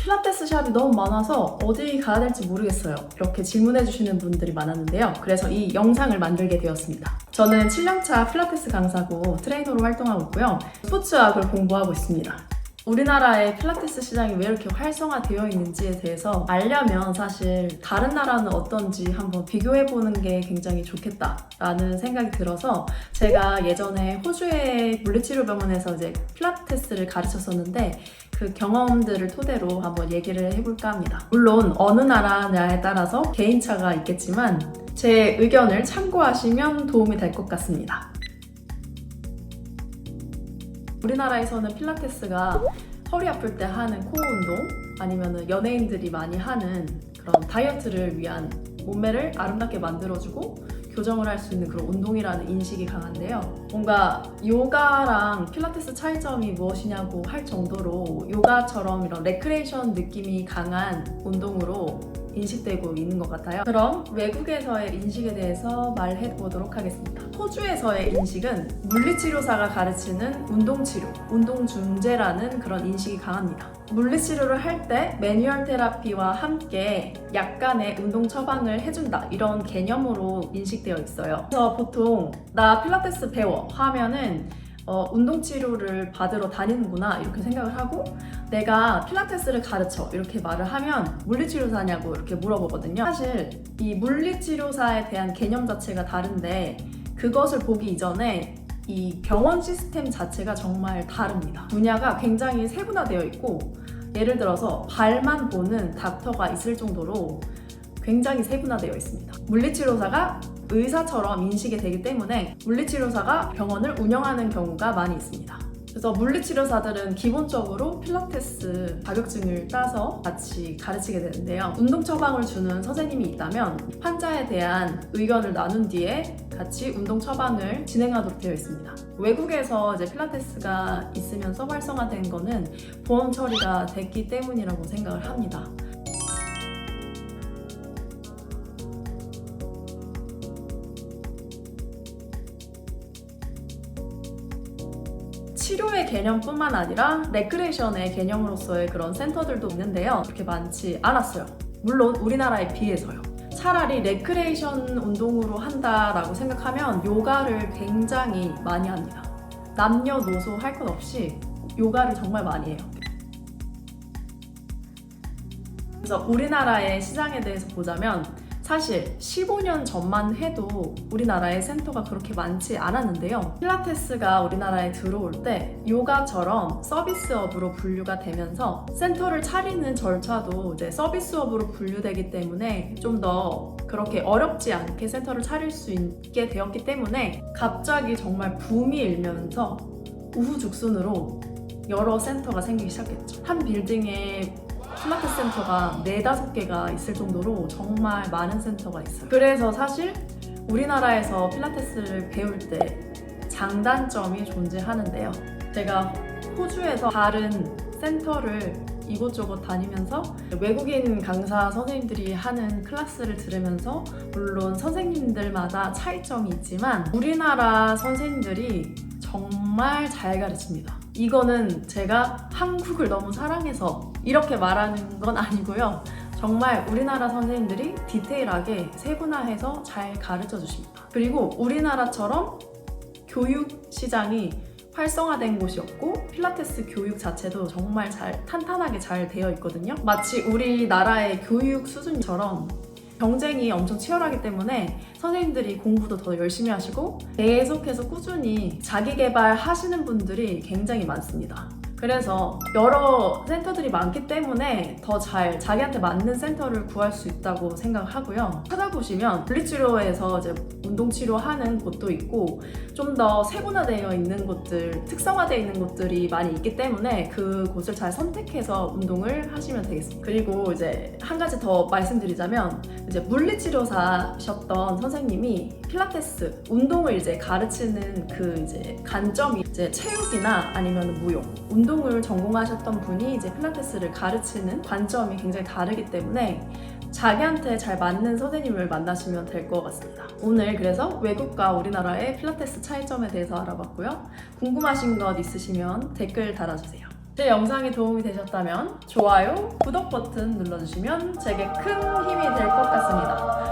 필라테스 샵이 너무 많아서 어디 가야 될지 모르겠어요. 이렇게 질문해 주시는 분들이 많았는데요. 그래서 이 영상을 만들게 되었습니다. 저는 7년차 필라테스 강사고 트레이너로 활동하고 있고요. 스포츠학을 공부하고 있습니다. 우리나라의 필라테스 시장이 왜 이렇게 활성화되어 있는지에 대해서 알려면 사실 다른 나라는 어떤지 한번 비교해보는 게 굉장히 좋겠다라는 생각이 들어서 제가 예전에 호주의 물리치료병원에서 이제 필라테스를 가르쳤었는데 그 경험들을 토대로 한번 얘기를 해볼까 합니다. 물론 어느 나라냐에 따라서 개인차가 있겠지만 제 의견을 참고하시면 도움이 될 것 같습니다. 우리나라에서는 필라테스가 허리 아플 때 하는 코어 운동 아니면 연예인들이 많이 하는 그런 다이어트를 위한 몸매를 아름답게 만들어주고 교정을 할 수 있는 그런 운동이라는 인식이 강한데요. 뭔가 요가랑 필라테스 차이점이 무엇이냐고 할 정도로 요가처럼 이런 레크레이션 느낌이 강한 운동으로 인식되고 있는 것 같아요. 그럼 외국에서의 인식에 대해서 말해보도록 하겠습니다. 호주에서의 인식은 물리치료사가 가르치는 운동치료, 운동중재라는 그런 인식이 강합니다. 물리치료를 할 때 매뉴얼 테라피와 함께 약간의 운동 처방을 해준다 이런 개념으로 인식되어 있어요. 그래서 보통 나 필라테스 배워 하면은 운동치료를 받으러 다니는구나 이렇게 생각을 하고 내가 필라테스를 가르쳐 이렇게 말을 하면 물리치료사냐고 이렇게 물어보거든요. 사실 이 물리치료사에 대한 개념 자체가 다른데 그것을 보기 이전에 이 병원 시스템 자체가 정말 다릅니다. 분야가 굉장히 세분화되어 있고 예를 들어서 발만 보는 닥터가 있을 정도로 굉장히 세분화되어 있습니다. 물리치료사가 의사처럼 인식이 되기 때문에 물리치료사가 병원을 운영하는 경우가 많이 있습니다. 그래서 물리치료사들은 기본적으로 필라테스 자격증을 따서 같이 가르치게 되는데요. 운동 처방을 주는 선생님이 있다면 환자에 대한 의견을 나눈 뒤에 같이 운동 처방을 진행하도록 되어 있습니다. 외국에서 이제 필라테스가 있으면서 활성화된 거는 보험 처리가 됐기 때문이라고 생각을 합니다. 치료의 개념뿐만 아니라 레크레이션의 개념으로서의 그런 센터들도 있는데요. 그렇게 많지 않았어요. 물론 우리나라에 비해서요. 차라리 레크레이션 운동으로 한다라고 생각하면 요가를 굉장히 많이 합니다. 남녀노소 할 것 없이 요가를 정말 많이 해요. 그래서 우리나라의 시장에 대해서 보자면 사실 15년 전만 해도 우리나라의 센터가 그렇게 많지 않았는데요. 필라테스가 우리나라에 들어올 때 요가처럼 서비스업으로 분류가 되면서 센터를 차리는 절차도 이제 서비스업으로 분류되기 때문에 좀 더 그렇게 어렵지 않게 센터를 차릴 수 있게 되었기 때문에 갑자기 정말 붐이 일면서 우후죽순으로 여러 센터가 생기기 시작했죠. 한 빌딩에 필라테스 센터가 4-5개가 있을 정도로 정말 많은 센터가 있어요. 그래서 사실 우리나라에서 필라테스를 배울 때 장단점이 존재하는데요. 제가 호주에서 다른 센터를 이곳저곳 다니면서 외국인 강사 선생님들이 하는 클래스를 들으면서 물론 선생님들마다 차이점이 있지만 우리나라 선생님들이 정말 잘 가르칩니다. 이거는 제가 한국을 너무 사랑해서 이렇게 말하는 건 아니고요. 정말 우리나라 선생님들이 디테일하게 세분화해서 잘 가르쳐 주십니다. 그리고 우리나라처럼 교육 시장이 활성화된 곳이 없고 필라테스 교육 자체도 정말 탄탄하게 잘 되어 있거든요. 마치 우리나라의 교육 수준처럼 경쟁이 엄청 치열하기 때문에 선생님들이 공부도 더 열심히 하시고 계속해서 꾸준히 자기 개발하시는 분들이 굉장히 많습니다. 그래서 여러 센터들이 많기 때문에 더 잘 자기한테 맞는 센터를 구할 수 있다고 생각을 하고요. 찾아보시면 물리치료에서 이제 운동치료하는 곳도 있고 좀 더 세분화되어 있는 곳들, 특성화되어 있는 곳들이 많이 있기 때문에 그 곳을 잘 선택해서 운동을 하시면 되겠습니다. 그리고 이제 한 가지 더 말씀드리자면 이제 물리치료사셨던 선생님이 필라테스 운동을 이제 가르치는 그 이제 관점이 이제 체육이나 아니면 무용 운동을 전공하셨던 분이 이제 필라테스를 가르치는 관점이 굉장히 다르기 때문에 자기한테 잘 맞는 선생님을 만나시면 될 것 같습니다. 오늘 그래서 외국과 우리나라의 필라테스 차이점에 대해서 알아봤고요. 궁금하신 것 있으시면 댓글 달아주세요. 제 영상이 도움이 되셨다면 좋아요, 구독 버튼 눌러주시면 제게 큰 힘이 될 것 같습니다.